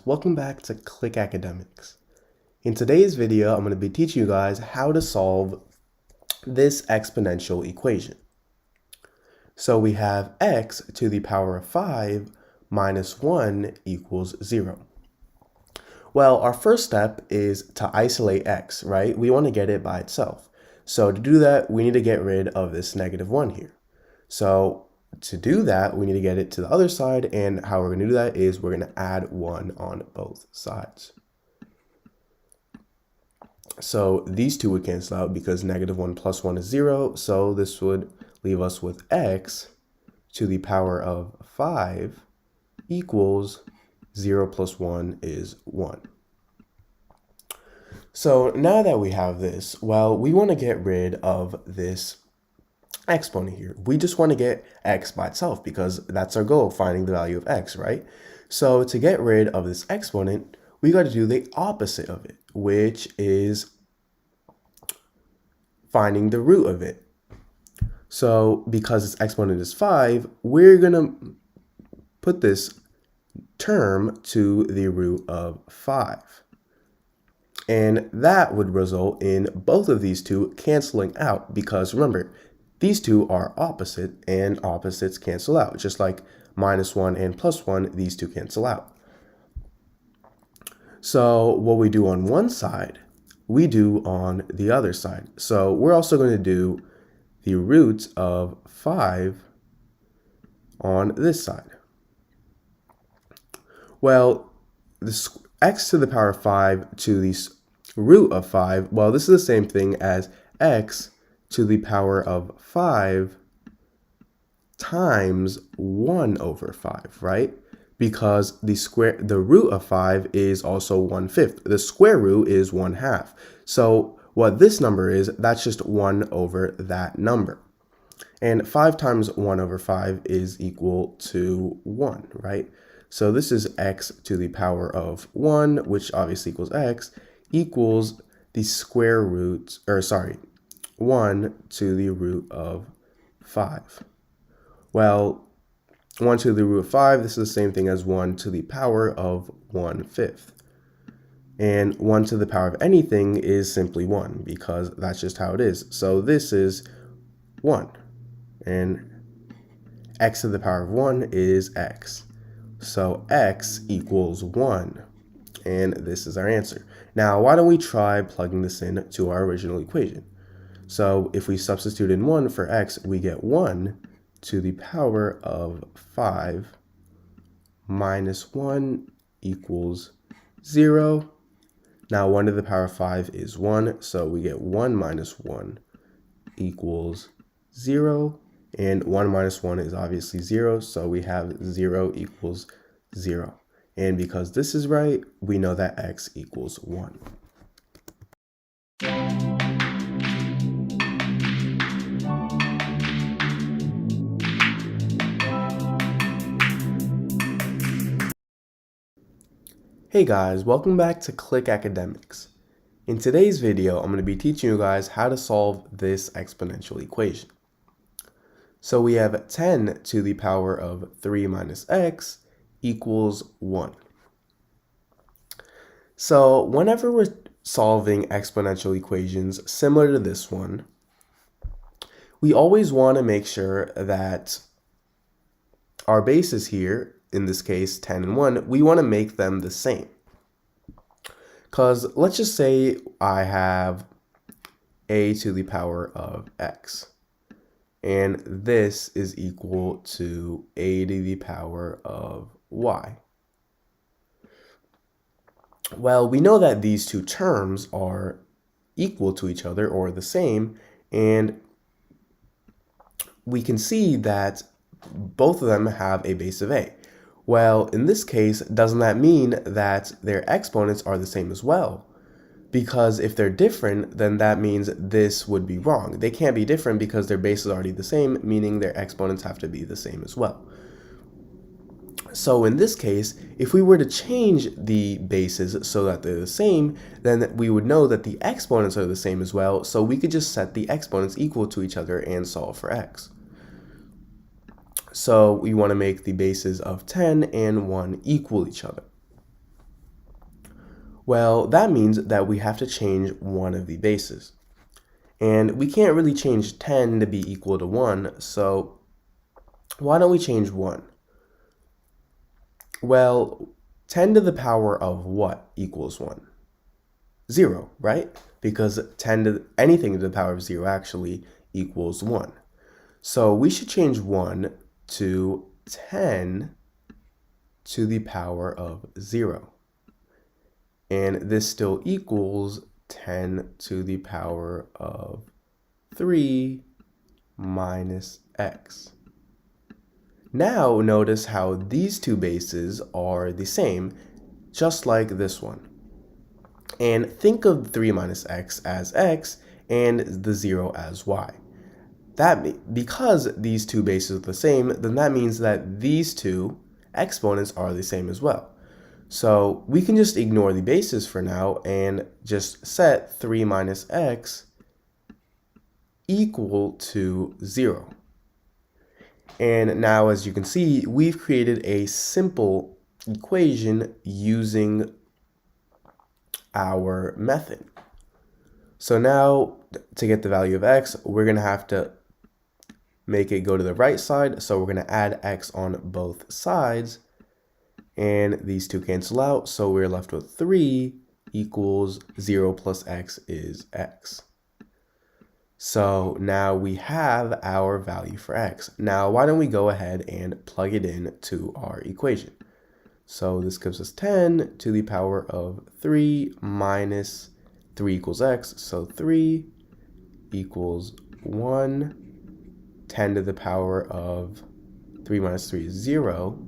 Welcome back to Click Academics. In today's video, I'm going to be teaching you guys how to solve this exponential equation. So we have x to the power of 5 minus 1 equals 0. Well, our first step is to isolate x, right? We want to get it by itself. So to do that, we need to get rid of this negative 1 here. So to do that, we need to get it to the other side, and how we're going to do that is we're going to add 1 on both sides. So these two would cancel out because negative 1 plus 1 is 0, so this would leave us with x to the power of 5 equals 0 plus 1 is 1. So now that we have this, well, we want to get rid of this exponent here. We just want to get x by itself because that's our goal, finding the value of x, right? So to get rid of this exponent, we got to do the opposite of it, which is finding the root of it. So because its exponent is 5, we're going to put this term to the root of 5. And that would result in both of these two canceling out because remember, these two are opposite and opposites cancel out. Just like minus 1 and plus 1, these two cancel out. So what we do on one side, we do on the other side. So we're also going to do the root of 5 on this side. Well, this x to the power of 5 to the root of 5, well, this is the same thing as x to the power of 5 times 1 over 5, right? Because the root of 5 is also 1/5. The square root is 1/2. So what this number is, that's just 1 over that number. And 5 times 1 over 5 is equal to 1, right? So this is x to the power of 1, which obviously equals x, equals the square root, 1 to the root of 5. Well, 1 to the root of 5, this is the same thing as 1 to the power of 1/5. And 1 to the power of anything is simply 1 because that's just how it is. So this is 1. And x to the power of 1 is x. So x equals 1. And this is our answer. Now, why don't we try plugging this in to our original equation? So if we substitute in 1 for x, we get 1 to the power of 5 minus 1 equals 0. Now 1 to the power of 5 is 1, so we get 1 minus 1 equals 0. And 1 minus 1 is obviously 0, so we have 0 equals 0. And because this is right, we know that x equals 1. Hey guys, welcome back to Click Academics. In today's video, I'm going to be teaching you guys how to solve this exponential equation. So we have 10 to the power of 3 minus x equals 1. So whenever we're solving exponential equations similar to this one, we always want to make sure that our bases here, in this case 10 and 1, we want to make them the same. Because let's just say I have a to the power of x. And this is equal to a to the power of y. Well, we know that these two terms are equal to each other or the same, and we can see that both of them have a base of a. Well, in this case, doesn't that mean that their exponents are the same as well? Because if they're different, then that means this would be wrong. They can't be different because their base is already the same, meaning their exponents have to be the same as well. So in this case, if we were to change the bases so that they're the same, then we would know that the exponents are the same as well, so we could just set the exponents equal to each other and solve for x. So we want to make the bases of 10 and 1 equal each other. Well, that means that we have to change one of the bases. And we can't really change 10 to be equal to 1, so why don't we change 1? Well, 10 to the power of what equals 1? 0, right? Because anything to the power of 0 actually equals 1. So we should change 1 to 10 to the power of 0. And this still equals 10 to the power of 3 minus x. Now notice how these two bases are the same, just like this one. And think of 3 minus x as x and the 0 as y. Because these two bases are the same, then that means that these two exponents are the same as well. So we can just ignore the bases for now and just set 3 minus x equal to 0. And now, as you can see, we've created a simple equation using our method. So now, to get the value of x, we're going to have to make it go to the right side. So we're going to add x on both sides. And these two cancel out. So we're left with 3 equals 0 plus x is x. So now we have our value for x. Now, why don't we go ahead and plug it in to our equation? So this gives us 10 to the power of 3 minus 3 equals x. So 3 equals 1. 10 to the power of 3 minus 3 is 0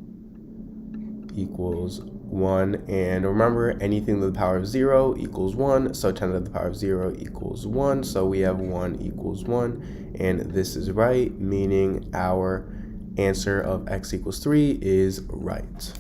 equals 1. And remember, anything to the power of 0 equals 1. So 10 to the power of 0 equals 1. So we have 1 equals 1. And this is right, meaning our answer of x equals 3 is right.